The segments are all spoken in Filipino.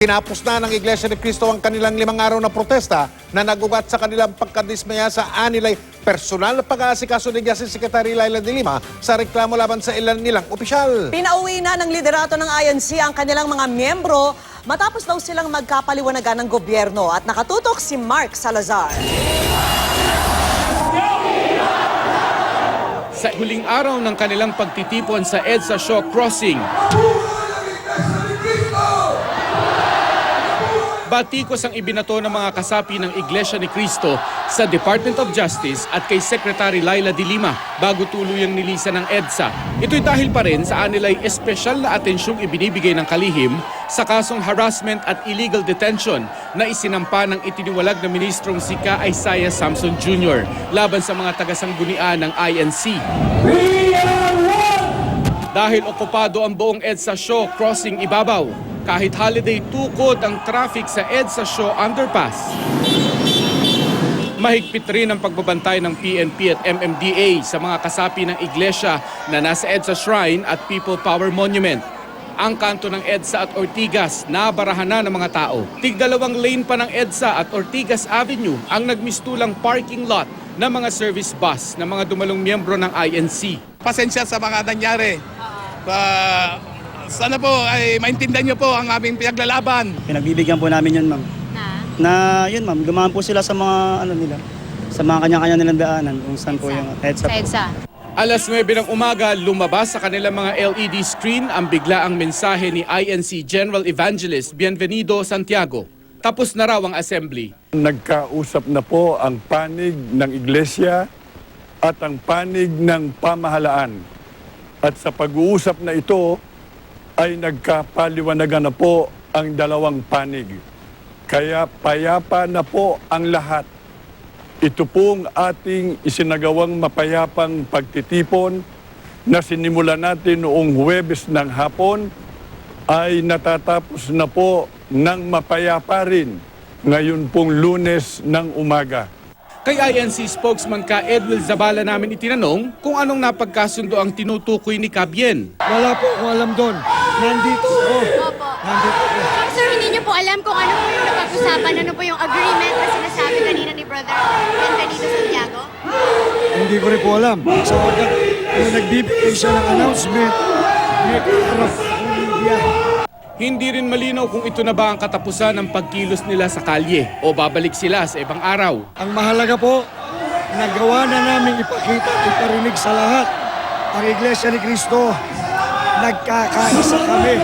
Tinapos na ng Iglesia ni Cristo ang kanilang 5 araw na protesta na nagugat sa kanilang pagkadismaya sa anilay personal na pag-aasikaso ni Justice Secretary Laila de Lima sa reklamo laban sa ilan nilang opisyal. Pinauwi na ng liderato ng INC ang kanilang mga miyembro matapos daw silang magkapaliwanagan ng gobyerno at nakatutok si Mark Salazar. Sa huling araw ng kanilang pagtitipon sa EDSA Shaw Crossing, batikos ang ibinato ng mga kasapi ng Iglesia ni Cristo sa Department of Justice at kay Secretary Laila de Lima bago tuluyang nilisan ng EDSA. Ito'y dahil pa rin sa anilay espesyal na atensyong ibinibigay ng kalihim sa kasong harassment at illegal detention na isinampa ng itiniwalag na ministrong si Ka Isaiah Samson Jr. laban sa mga taga-sanggunian ng INC. Dahil okupado ang buong EDSA Shaw Crossing ibabaw, kahit holiday tukod ang traffic sa EDSA Shaw Underpass. Mahigpit rin ang pagbabantay ng PNP at MMDA sa mga kasapi ng iglesia na nasa EDSA Shrine at People Power Monument. Ang kanto ng EDSA at Ortigas nabarahan na ng mga tao. Tig-2 lane pa ng EDSA at Ortigas Avenue ang nagmistulang parking lot ng mga service bus ng mga dumalong miyembro ng INC. Pasensya sa mga nangyari. Sana po ay maintindihan niyo po ang aming pinaglalaban. Pinagbibigyan po namin yun, ma'am. Na yun, ma'am, dumaan po sila sa mga, sa mga kanya-kanya nilang daanan kung saan po yung EDSA. Alas 9 ng umaga, lumabas sa kanilang mga LED screen ang biglaang mensahe ni INC General Evangelist Bienvenido Santiago. Tapos na raw ang assembly. Nagkausap na po ang panig ng iglesia at ang panig ng pamahalaan. At sa pag-uusap na ito, ay nagkapaliwanagan na po ang dalawang panig. Kaya payapa na po ang lahat. Ito pong ating isinagawang mapayapang pagtitipon na sinimulan natin noong Huwebes ng hapon ay natatapos na po ng mapayapa rin ngayon pong Lunes ng umaga. Kay INC spokesman ka Edwil Zabala namin itinanong kung anong napagkasundo ang tinutukoy ni Cabien. Wala po akong alam doon. Nandito po. Opo. Nandito po. Sir, hindi niyo po alam kung ano po yung napag-usapan, ano po yung agreement na sinasabi kanina ni Brother Bienvenido Santiago? Hindi ko rin po alam. So, kung nagbibigay siya ng announcement, may kaharap ng media. Hindi rin malinaw kung ito na ba ang katapusan ng pagkilos nila sa kalye o babalik sila sa ibang araw. Ang mahalaga po, nagawa na namin ipakita at iparinig sa lahat. Ang Iglesia ni Cristo, nagkakaisa kami.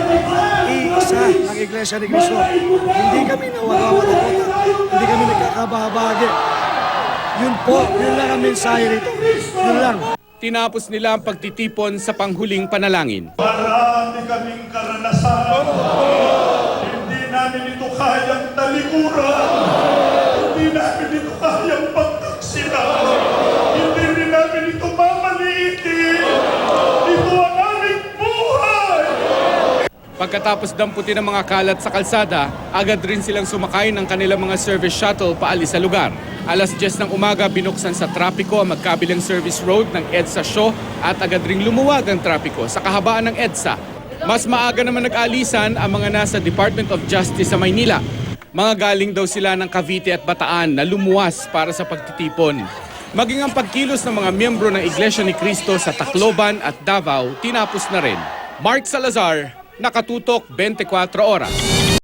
Iisa ng Iglesia ni Cristo. Hindi kami nawagawa-takota. Hindi kami nagkakabahabagi. Yun po, yun lang ang mensahe rito. Yun lang. Tinapos nila ang pagtitipon sa panghuling panalangin. Marami kaming karanasan. Hindi namin ito kayang talikuran. Hindi namin ito kayang pagtaksilan. Hindi rin namin ito mamaliitin. Ito ang aming buhay. Pagkatapos damputin ng mga kalat sa kalsada, agad rin silang sumakay ng kanilang mga service shuttle paalis sa lugar. Alas 10 ng umaga, binuksan sa trapiko ang magkabilang service road ng EDSA Shaw at agad ring lumuwag ang trapiko sa kahabaan ng EDSA. Mas maaga naman nag-alisan ang mga nasa Department of Justice sa Maynila. Mga galing daw sila ng Cavite at Bataan na lumuwas para sa pagtitipon. Maging ang pagkilos ng mga miyembro ng Iglesia ni Cristo sa Tacloban at Davao, tinapos na rin. Mark Salazar, Nakatutok 24 Oras.